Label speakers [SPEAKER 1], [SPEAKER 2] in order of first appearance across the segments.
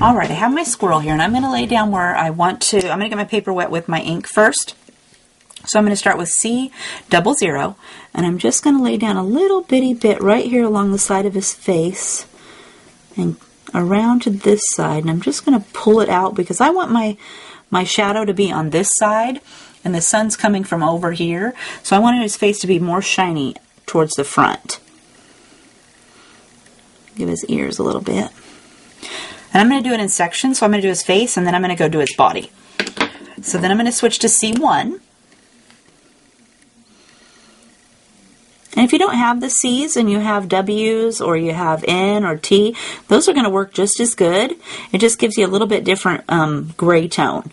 [SPEAKER 1] Alright, I have my squirrel here, and I'm going to lay down where I want to. I'm going to get my paper wet with my ink first. So I'm going to start with C00, and I'm just going to lay down a little bitty bit right here along the side of his face and around to this side. And I'm just going to pull it out because I want my shadow to be on this side, and the sun's coming from over here. So I wanted his face to be more shiny towards the front. Give his ears a little bit. And I'm going to do it in sections, so I'm going to do his face, and then I'm going to go do his body. So then I'm going to switch to C1. And if you don't have the C's and you have W's or you have N or T, those are going to work just as good. It just gives you a little bit different gray tone.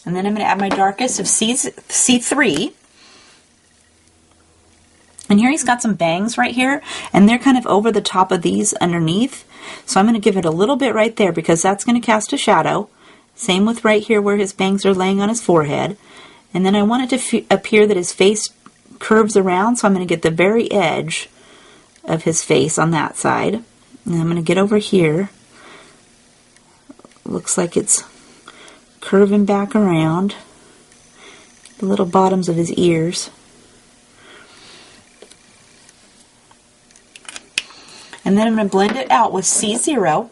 [SPEAKER 1] And then I'm going to add my darkest of C3. And here he's got some bangs right here, and they're kind of over the top of these underneath. So I'm going to give it a little bit right there because that's going to cast a shadow. Same with right here where his bangs are laying on his forehead. And then I want it to appear that his face curves around, so I'm going to get the very edge of his face on that side. And I'm going to get over here. Looks like it's curving back around the little bottoms of his ears. And then I'm going to blend it out with C0.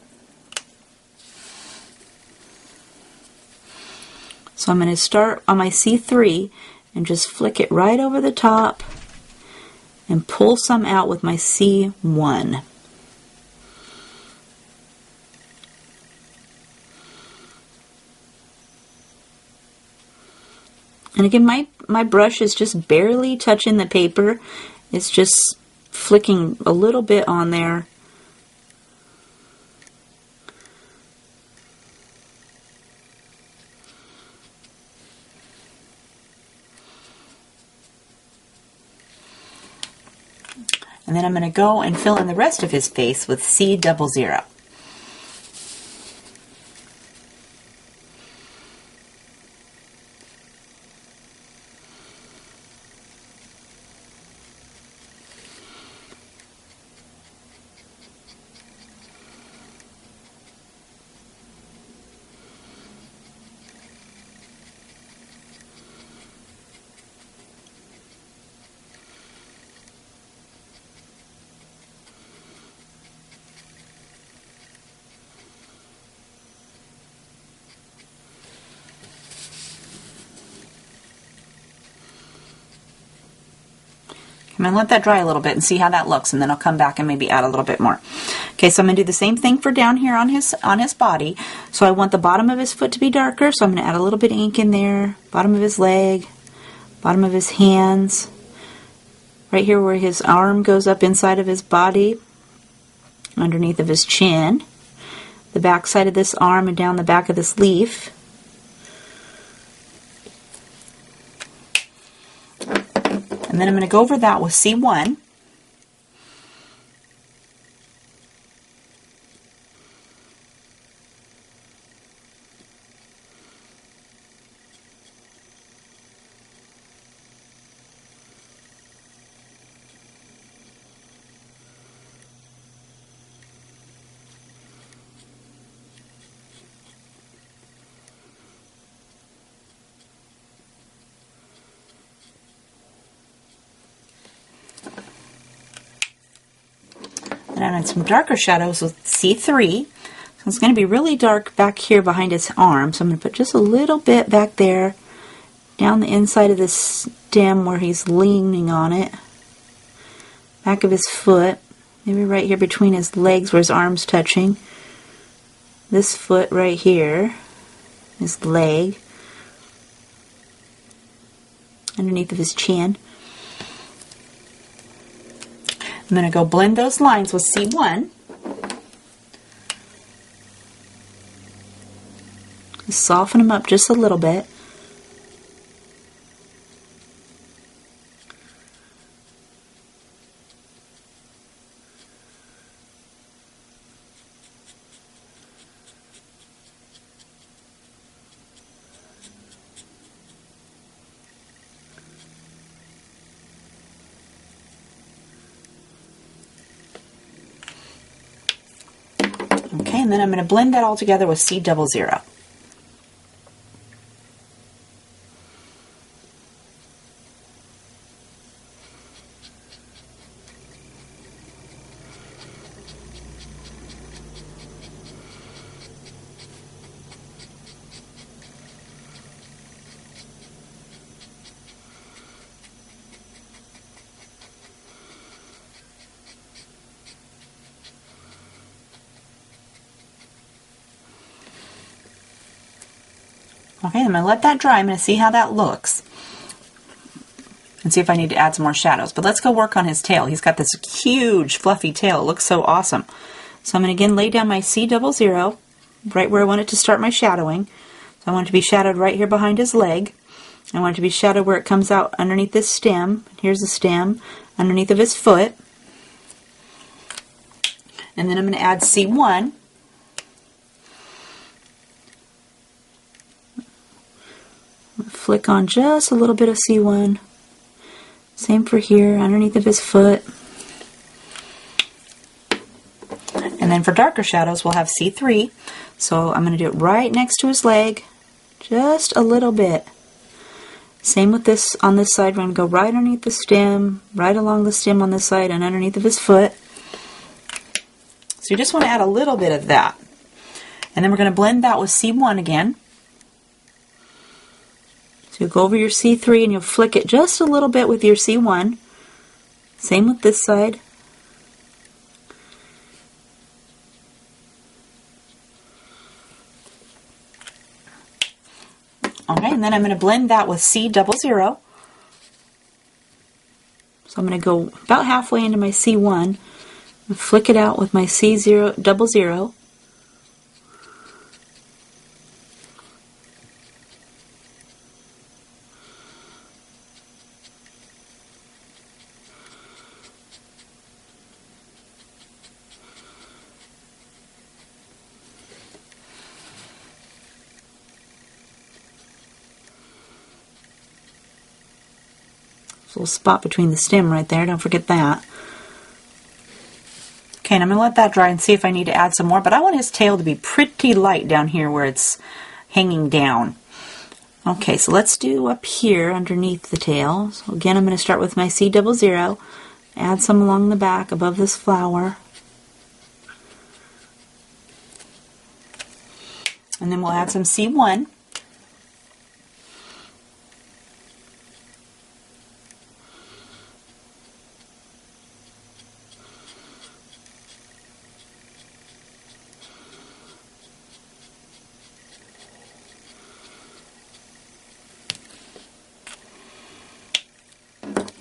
[SPEAKER 1] So I'm going to start on my C3 and just flick it right over the top and pull some out with my C1. And again, my brush is just barely touching the paper. It's just flicking a little bit on there. And then I'm going to go and fill in the rest of his face with C00. I'm going to let that dry a little bit and see how that looks, and then I'll come back and maybe add a little bit more. Okay, so I'm going to do the same thing for down here on his body. So I want the bottom of his foot to be darker, so I'm going to add a little bit of ink in there, bottom of his leg, bottom of his hands, right here where his arm goes up inside of his body, underneath of his chin, the back side of this arm, and down the back of this leaf. And then I'm going to go over that with C1. And add some darker shadows with C3. So it's going to be really dark back here behind his arm. So I'm going to put just a little bit back there, down the inside of this stem where he's leaning on it. Back of his foot. Maybe right here between his legs where his arm's touching. This foot right here. His leg. Underneath of his chin. I'm going to go blend those lines with C1. Soften them up just a little bit. Okay, and then I'm going to blend that all together with C00. Okay, I'm going to let that dry. I'm going to see how that looks and see if I need to add some more shadows. But let's go work on his tail. He's got this huge fluffy tail. It looks so awesome. So I'm going to again lay down my C00 right where I want it to start my shadowing. So I want it to be shadowed right here behind his leg. I want it to be shadowed where it comes out underneath this stem. Here's the stem underneath of his foot. And then I'm going to add C1. Flick on just a little bit of C1. Same for here, underneath of his foot. And then for darker shadows, we'll have C3. So I'm going to do it right next to his leg, just a little bit. Same with this on this side. We're going to go right underneath the stem, right along the stem on this side, and underneath of his foot. So you just want to add a little bit of that. And then we're going to blend that with C1 again. So you'll go over your C3 and you'll flick it just a little bit with your C1. Same with this side. Okay, and then I'm going to blend that with C00. So I'm going to go about halfway into my C1 and flick it out with my C00. Little spot between the stem right there, don't forget that. Okay, and I'm going to let that dry and see if I need to add some more, but I want his tail to be pretty light down here where it's hanging down. Okay, so let's do up here underneath the tail. So again, I'm going to start with my C00, add some along the back above this flower. And then we'll add some C1.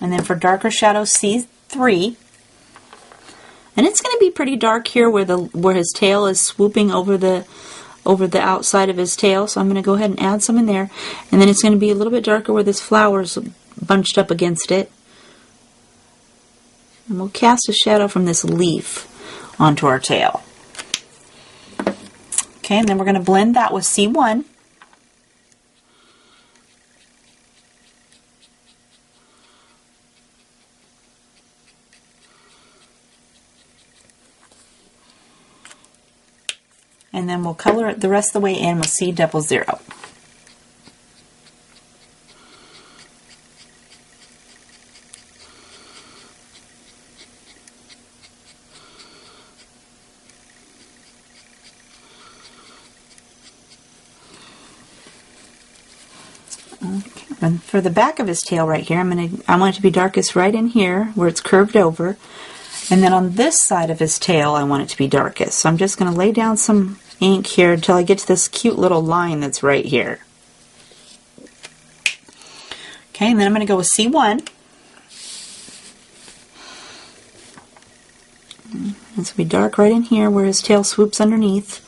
[SPEAKER 1] And then for darker shadows, C3. And it's going to be pretty dark here where his tail is swooping over the outside of his tail. So I'm going to go ahead and add some in there. And then it's going to be a little bit darker where this flower's bunched up against it. And we'll cast a shadow from this leaf onto our tail. Okay, and then we're going to blend that with C1. And then we'll color it the rest of the way in with C00. Okay. And for the back of his tail right here, I want it to be darkest right in here where it's curved over. And then on this side of his tail, I want it to be darkest. So I'm just going to lay down some ink here until I get to this cute little line that's right here. Okay, and then I'm going to go with C1. This will be dark right in here where his tail swoops underneath.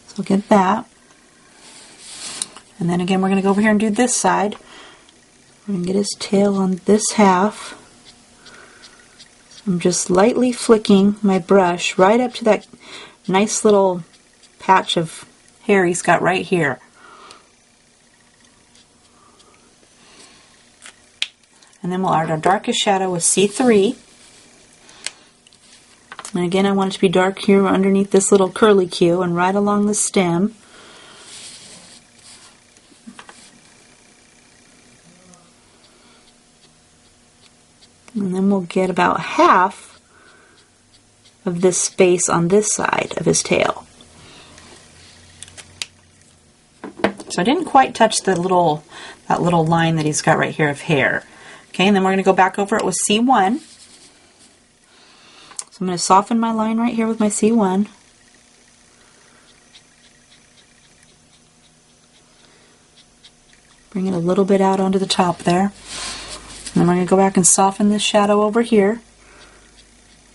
[SPEAKER 1] So we'll get that. And then again, we're going to go over here and do this side. We're going to get his tail on this half. So I'm just lightly flicking my brush right up to that nice little patch of hair he's got right here. And then we'll add our darkest shadow with C3. And again, I want it to be dark here underneath this little curly Q and right along the stem. And then we'll get about half of this space on this side of his tail. So I didn't quite touch that little line that he's got right here of hair. Okay, and then we're going to go back over it with C1. So I'm going to soften my line right here with my C1. Bring it a little bit out onto the top there. And then we're going to go back and soften this shadow over here.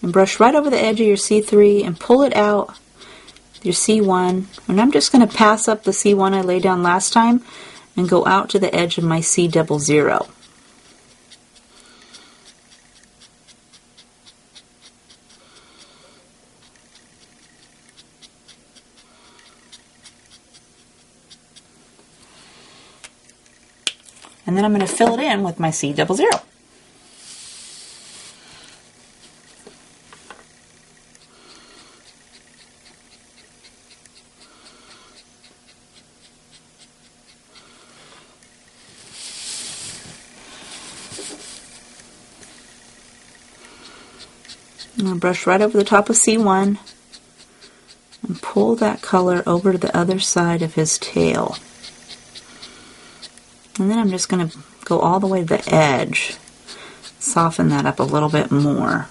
[SPEAKER 1] And brush right over the edge of your C3 and pull it out with your C1. And I'm just going to pass up the C1 I laid down last time and go out to the edge of my C00. And then I'm going to fill it in with my C00. I'm going to brush right over the top of C1 and pull that color over to the other side of his tail. And then I'm just going to go all the way to the edge, soften that up a little bit more.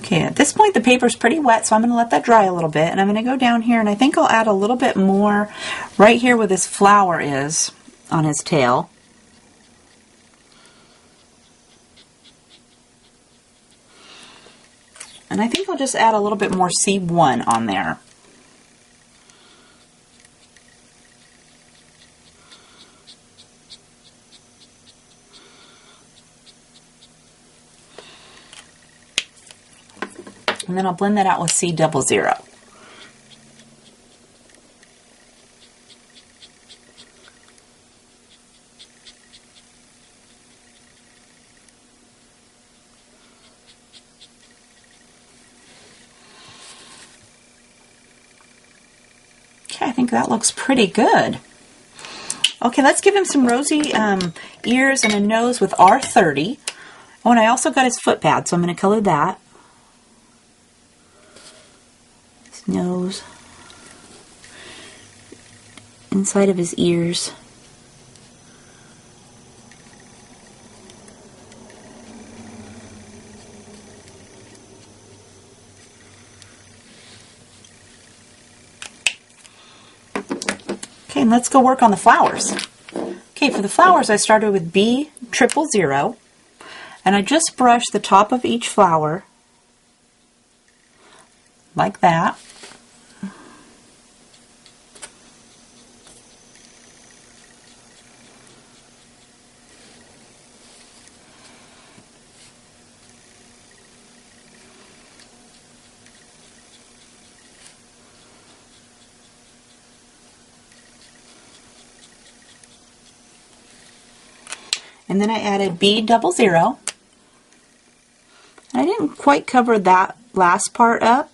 [SPEAKER 1] Okay, at this point the paper's pretty wet, so I'm going to let that dry a little bit, and I'm going to go down here and I think I'll add a little bit more right here where this flower is on his tail. And I think I'll just add a little bit more C1 on there. And then I'll blend that out with C00. Okay, I think that looks pretty good. Okay, let's give him some rosy ears and a nose with R30. Oh, and I also got his foot pad, so I'm going to color that. Nose, inside of his ears. Okay, and let's go work on the flowers. Okay, for the flowers I started with B000, and I just brushed the top of each flower like that. And then I added B00. I didn't quite cover that last part up.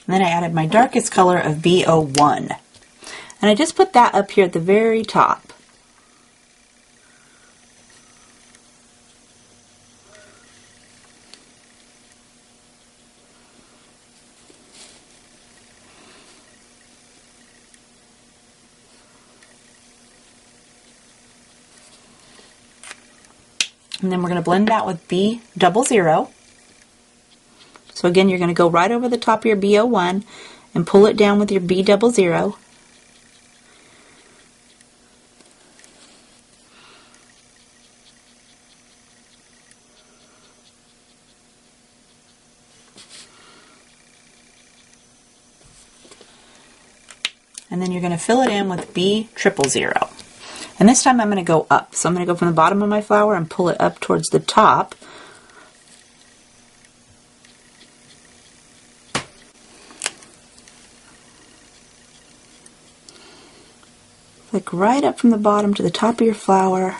[SPEAKER 1] And then I added my darkest color of B01. And I just put that up here at the very top. And then we're going to blend that with B00. So again, you're going to go right over the top of your B01 and pull it down with your B00. And then you're going to fill it in with B000. And this time I'm going to go up. So I'm going to go from the bottom of my flower and pull it up towards the top. Like right up from the bottom to the top of your flower.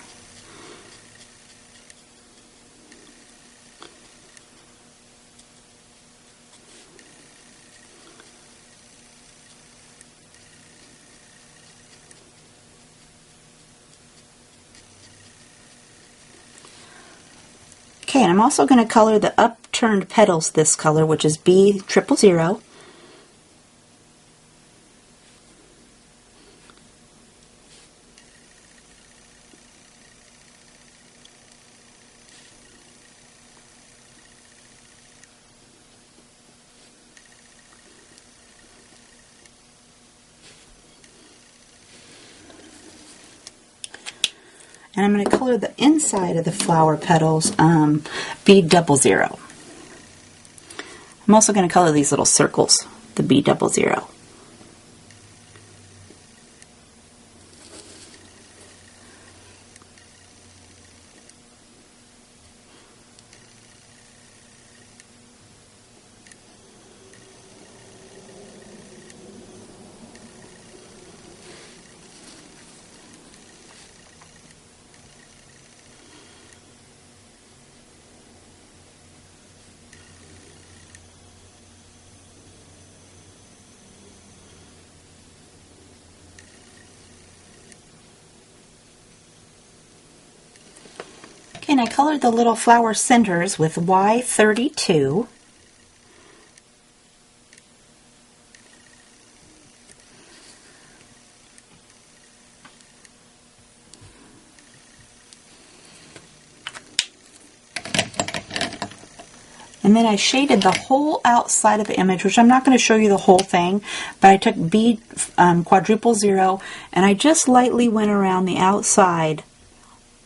[SPEAKER 1] Okay, and I'm also going to color the upturned petals this color, which is B000. And I'm going to color the inside of the flower petals B00. I'm also going to color these little circles, the B00. Okay, and I colored the little flower centers with Y32. And then I shaded the whole outside of the image, which I'm not going to show you the whole thing, but I took B000 and I just lightly went around the outside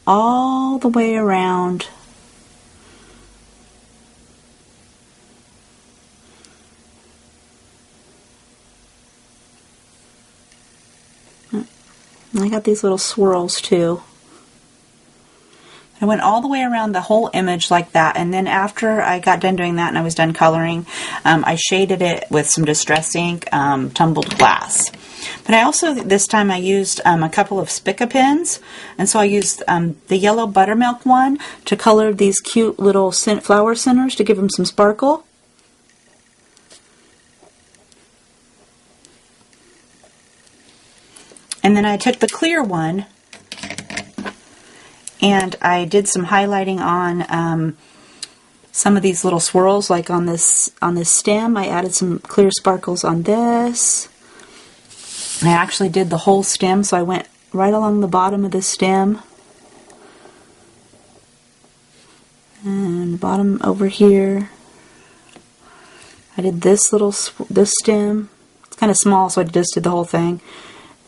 [SPEAKER 1] all the way around. I got these little swirls too. I went all the way around the whole image like that, and then after I got done doing that and I was done coloring, I shaded it with some Distress ink, tumbled glass. But I also, this time I used a couple of Spica pens, and so I used the yellow buttermilk one to color these cute little flower centers to give them some sparkle. And then I took the clear one and I did some highlighting on some of these little swirls, like on this stem. I added some clear sparkles on this. I actually did the whole stem, so I went right along the bottom of the stem. And the bottom over here. I did this stem. It's kind of small, so I just did the whole thing.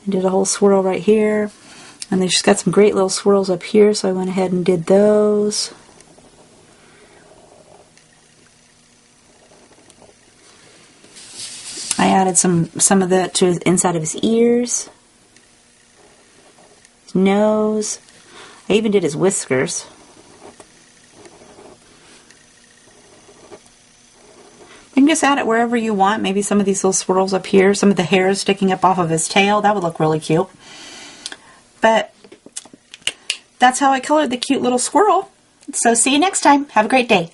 [SPEAKER 1] I did a whole swirl right here. And they just got some great little swirls up here, so I went ahead and did those. I added some of that to the inside of his ears, his nose. I even did his whiskers. You can just add it wherever you want. Maybe some of these little swirls up here, some of the hairs sticking up off of his tail. That would look really cute. But that's how I colored the cute little squirrel. So see you next time. Have a great day.